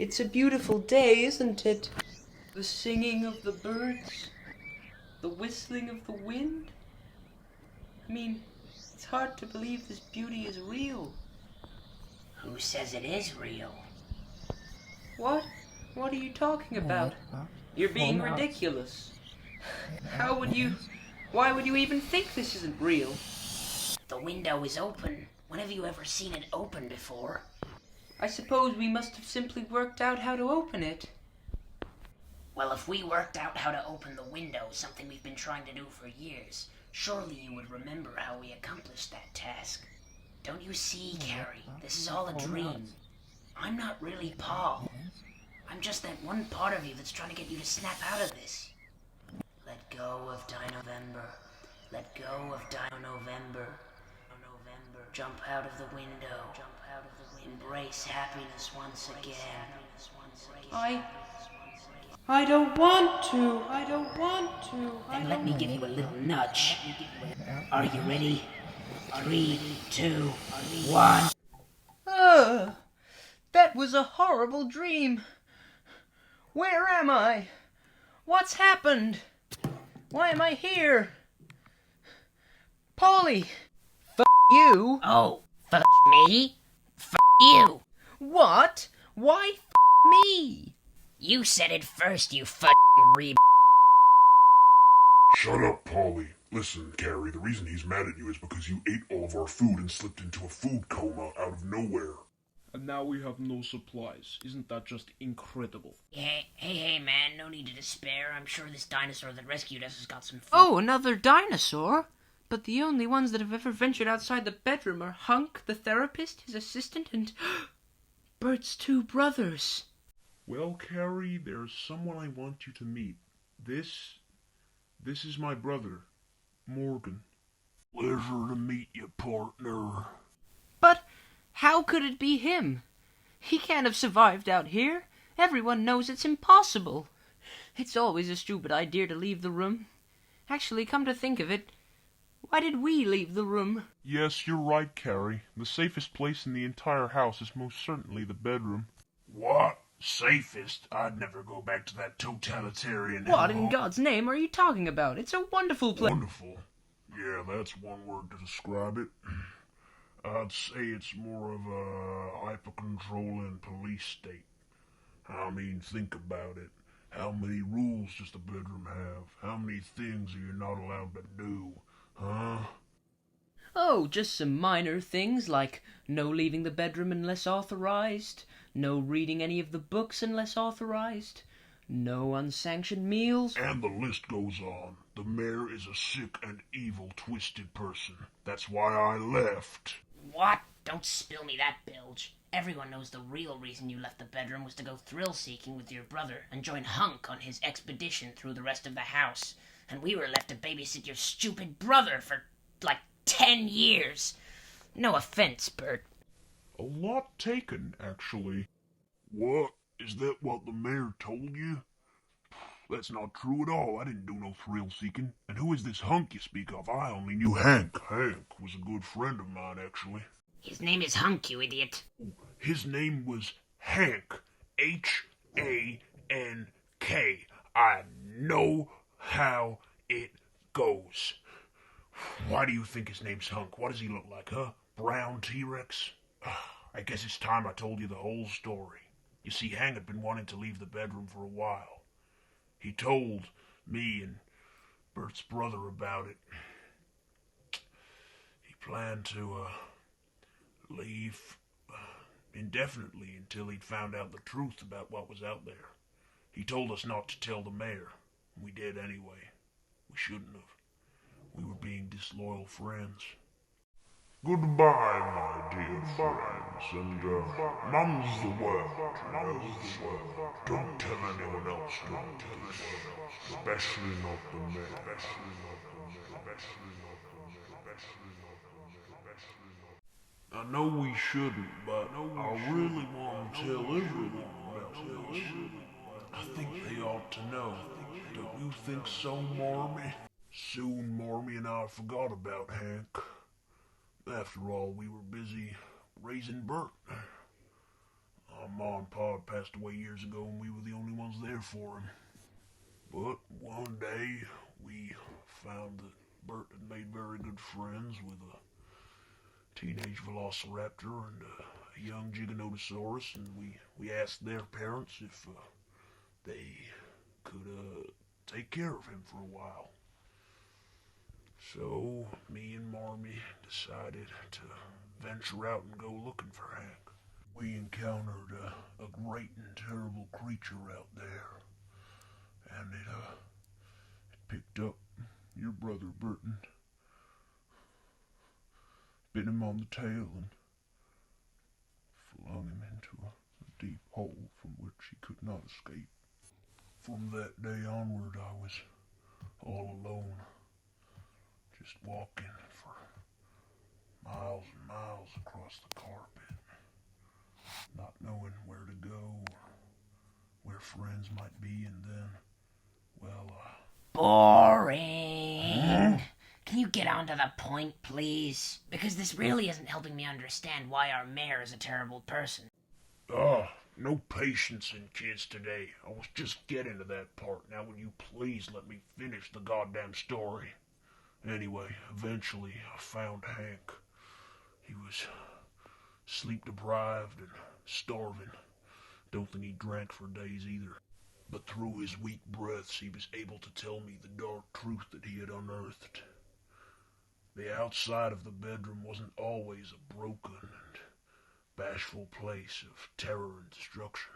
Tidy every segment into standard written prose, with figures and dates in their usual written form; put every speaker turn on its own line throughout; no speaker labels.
It's a beautiful day, isn't it? The singing of the birds, the whistling of the wind. I mean, it's hard to believe this beauty is real.
Who says it is real?
What? What are you talking about? You're being ridiculous. Why would you even think this isn't real?
The window is open. When have you ever seen it open before?
I suppose we must have simply worked out how to open it.
Well, if we worked out how to open the window, something we've been trying to do for years, surely you would remember how we accomplished that task. Don't you see, Carrie? This is all a dream. I'm not really Paul. I'm just that one part of you that's trying to get you to snap out of this. Let go of Dino-November. Let go of Dino-November. Jump out of the window. Embrace happiness once again.
I don't want to. I don't want to.
Then let me give you a little nudge. Are you ready? 3, 2, 1.
That was a horrible dream. Where am I? What's happened? Why am I here? Polly! You!
Oh, f me? F you!
What? Why me?
You said it first, you re...
Shut up, Polly. Listen, Carrie, the reason he's mad at you is because you ate all of our food and slipped into a food coma out of nowhere.
And now we have no supplies. Isn't that just incredible?
Hey, man, no need to despair. I'm sure this dinosaur that rescued us has got some food.
Oh, another dinosaur? But the only ones that have ever ventured outside the bedroom are Hunk, the therapist, his assistant, and Bert's 2 brothers.
Well, Carrie, there's someone I want you to meet. This is my brother, Morgan.
Pleasure to meet you, partner.
But how could it be him? He can't have survived out here. Everyone knows it's impossible. It's always a stupid idea to leave the room. Actually, come to think of it, why did we leave the room?
Yes, you're right, Carrie. The safest place in the entire house is most certainly the bedroom.
What? Safest? I'd never go back to that totalitarian...
What in God's name are you talking about? It's a wonderful place.
Wonderful? Yeah, that's one word to describe it. I'd say it's more of a hyper-controlling police state. I mean, think about it. How many rules does the bedroom have? How many things are you not allowed to do? Huh?
Oh, just some minor things like no leaving the bedroom unless authorized, no reading any of the books unless authorized, no unsanctioned meals.
And the list goes on. The mayor is a sick and evil, twisted person. That's why I left.
What? Don't spill me that bilge. Everyone knows the real reason you left the bedroom was to go thrill-seeking with your brother and join Hunk on his expedition through the rest of the house. And we were left to babysit your stupid brother for, 10 years. No offense, Bert.
A lot taken, actually.
What? Is that what the mayor told you? That's not true at all. I didn't do no thrill-seeking. And who is this Hunk you speak of? I only knew Hank. Hank was a good friend of mine, actually.
His name is Hunk, you idiot.
His name was Hank. Hank. I know how it goes. Why do you think his name's Hunk? What does he look like, huh? Brown T-Rex? I guess it's time I told you the whole story. You see, Hank had been wanting to leave the bedroom for a while. He told me and Bert's brother about it. He planned to, leave indefinitely until he'd found out the truth about what was out there. He told us not to tell the mayor. We did anyway. We shouldn't have. We were being disloyal friends. Goodbye, my dear friends, and, mum's the word, Don't tell anyone else, especially not the mayor. I know we shouldn't, but I really want to tell everyone about this. I think they ought to know. Don't you think so, Marmee? Soon Marmee and I forgot about Hank. After all, we were busy raising Bert. My ma and pa had passed away years ago, and we were the only ones there for him. But one day, we found that Bert had made very good friends with a teenage velociraptor and a young giganotosaurus, and we asked their parents if they could take care of him for a while. So me and Marmy decided to venture out and go looking for Hank. We encountered a great and terrible creature out there, and it picked up your brother Burton, bit him on the tail, and flung him into a deep hole from which he could not escape. From that day onward, I was all alone, just walking for miles and miles across the carpet, not knowing where to go or where friends might be, and then, well,
Boring. Can you get on to the point, please? Because this really isn't helping me understand why our mayor is a terrible person.
no patience in kids today. I was just getting to that part. Now will you please let me finish the goddamn story? Anyway, eventually I found Hank. He was sleep deprived and starving. Don't think he drank for days either. But through his weak breaths he was able to tell me the dark truth that he had unearthed. The outside of the bedroom wasn't always a broken and bashful place of terror and destruction.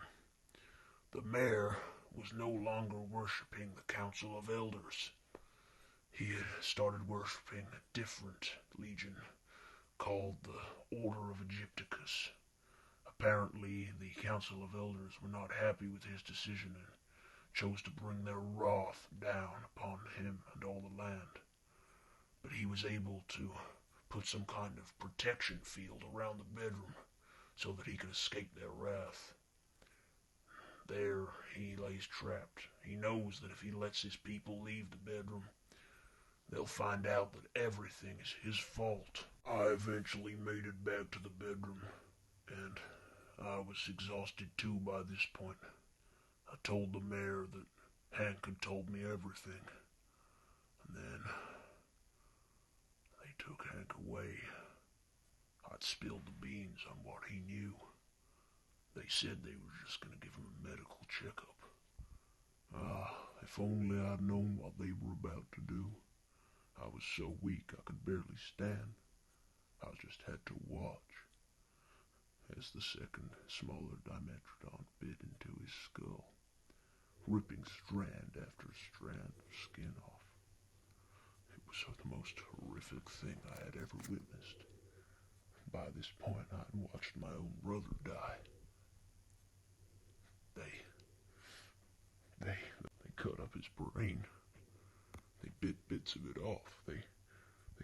The mayor was no longer worshipping the Council of Elders. He had started worshipping a different legion called the Order of Egypticus. Apparently, the Council of Elders were not happy with his decision and chose to bring their wrath down upon him and all the land. But he was able to put some kind of protection field around the bedroom so that he could escape their wrath. There he lays trapped. He knows that if he lets his people leave the bedroom, they'll find out that everything is his fault. I eventually made it back to the bedroom, and I was exhausted too by this point. I told the mayor that Hank had told me everything, and then they took Hank away. I'd spilled the beans on what he knew. They said they were just going to give him a medical checkup. If only I'd known what they were about to do. I was so weak I could barely stand. I just had to watch as the second, smaller Dimetrodon bit into his skull, ripping strand after strand of skin off. It was the most horrific thing I had ever witnessed. By this point, I had watched my own brother die. They cut up his brain. They bit bits of it off. They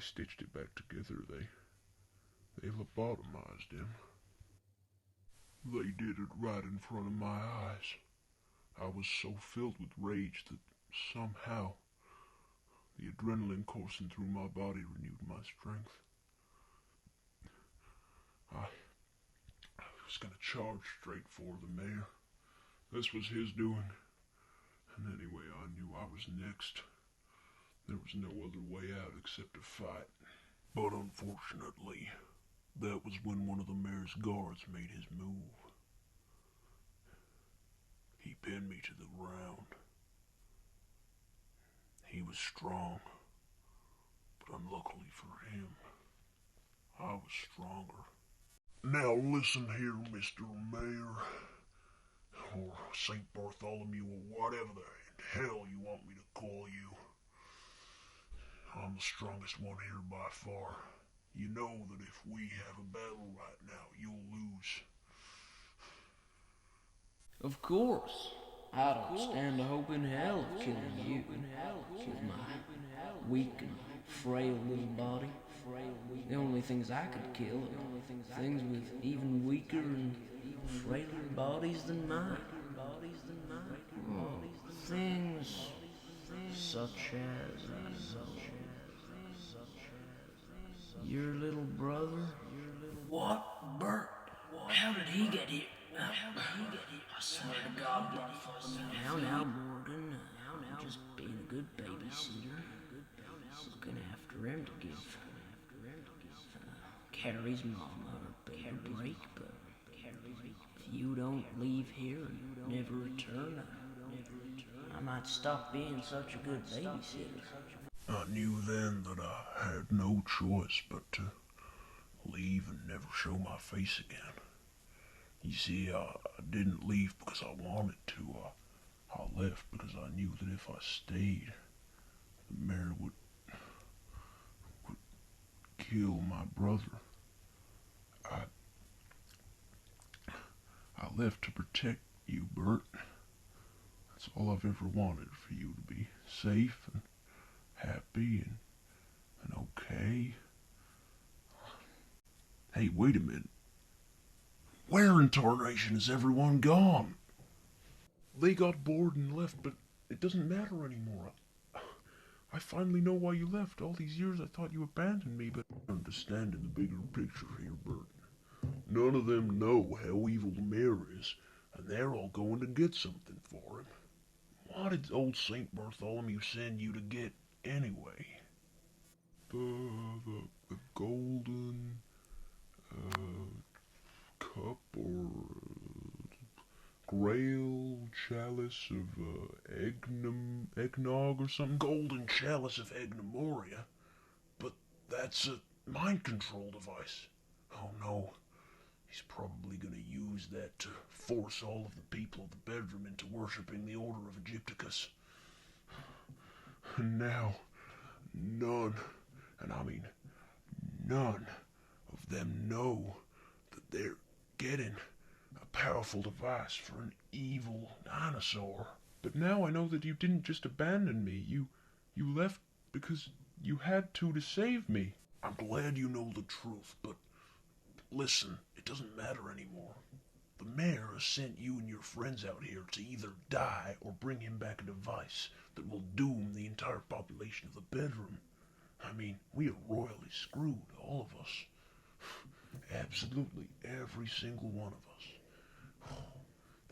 stitched it back together. They lobotomized him. They did it right in front of my eyes. I was so filled with rage that somehow the adrenaline coursing through my body renewed my strength. I was going to charge straight for the mayor. This was his doing. And anyway, I knew I was next. There was no other way out except to fight. But unfortunately, that was when one of the mayor's guards made his move. He pinned me to the ground. He was strong, but unluckily for him, I was stronger. Now listen here, Mr. Mayor, or St. Bartholomew, or whatever the hell you want me to call you. I'm the strongest one here by far. You know that if we have a battle right now, you'll lose.
Of course. I don't stand a hope in hell of killing you with my weak and frail little body. The only things I could kill are things with even weaker and frailer bodies than mine. Things such as, your little brother.
What? Bert? How did he get here? I swear to God, Bert.
Now, Morgan. I'm just being a good babysitter. Looking after him to give Carrie's mama her baby break, but if you don't leave here and never return, I might stop being such a good babysitter.
I knew then that I had no choice but to leave and never show my face again. You see, I didn't leave because I wanted to. I left because I knew that if I stayed, the mayor would kill my brother. I I left to protect you, Bert. That's all I've ever wanted, for you to be safe and happy and okay. Hey, wait a minute. Where in tarnation is everyone gone? They got bored and left, but it doesn't matter anymore. I finally know why you left. All these years I thought you abandoned me, but I understand in the bigger picture here, Bert. None of them know how evil the mayor is, and they're all going to get something for him. What did old St. Bartholomew send you to get anyway? The golden cup or grail chalice of eggnog or something? Golden chalice of Egnomoria? But that's a mind control device. Oh no. He's probably going to use that to force all of the people of the bedroom into worshipping the Order of Egypticus. And now, none, and I mean none of them know that they're getting a powerful device for an evil dinosaur. But now I know that you didn't just abandon me. You left because you had to save me. I'm glad you know the truth, but listen, it doesn't matter anymore. The mayor has sent you and your friends out here to either die or bring him back a device that will doom the entire population of the bedroom. I mean, we are royally screwed, all of us. Absolutely every single one of us.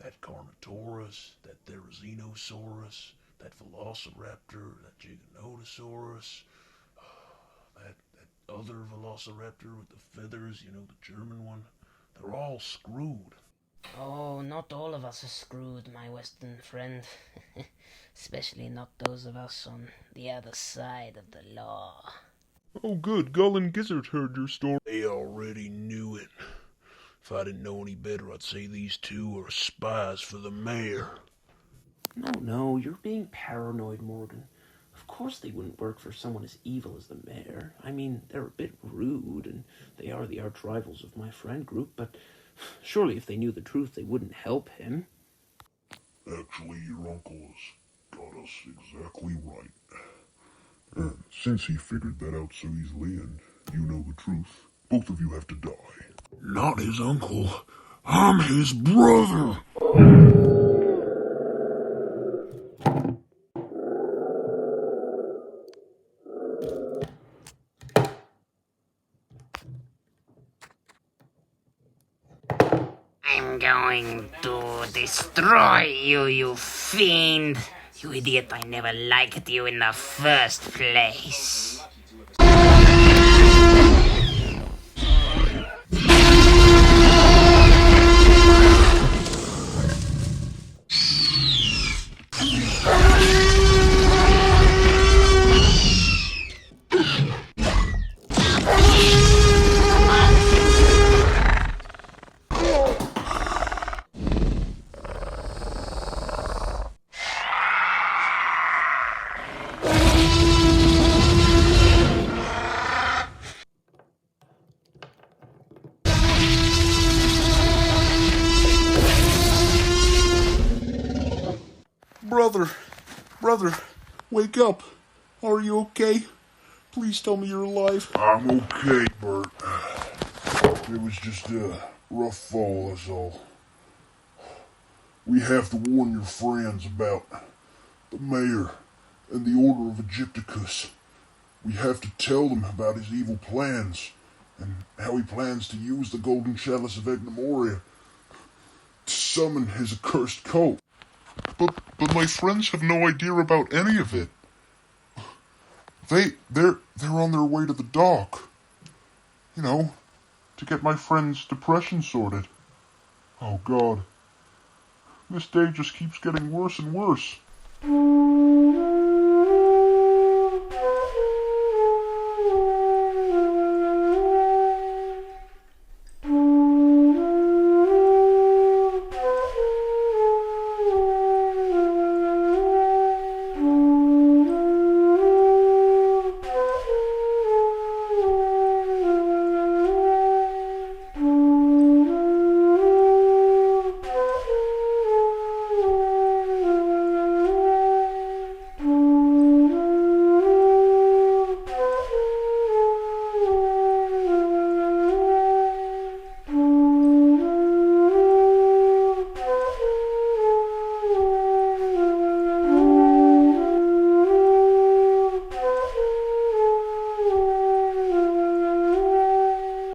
That Carnotaurus, that Therizinosaurus, that Velociraptor, that Giganotosaurus, that other Velociraptor with the feathers, you know, the German one. They're all screwed.
Oh, not all of us are screwed, my Western friend. Especially not those of us on the other side of the law.
Oh good, Gull and Gizzard heard your story.
They already knew it. If I didn't know any better, I'd say these two are spies for the mayor.
No, you're being paranoid, Morgan. Of course they wouldn't work for someone as evil as the mayor. I mean, they're a bit rude, and they are the arch rivals of my friend group, but surely if they knew the truth, they wouldn't help him.
Actually, your uncle has got us exactly right. And since he figured that out so easily and you know the truth, both of you have to die. Not his uncle. I'm his brother.
I'm going to destroy you, you fiend! You idiot, I never liked you in the first place.
Brother, wake up. Are you okay? Please tell me you're alive.
I'm okay, Bert. It was just a rough fall, that's all. We have to warn your friends about the mayor and the Order of Egypticus. We have to tell them about his evil plans and how he plans to use the golden chalice of Egnomoria
summon his accursed coat. But my friends have no idea about any of it. They're on their way to the dock. You know, to get my friend's depression sorted. Oh God. This day just keeps getting worse and worse.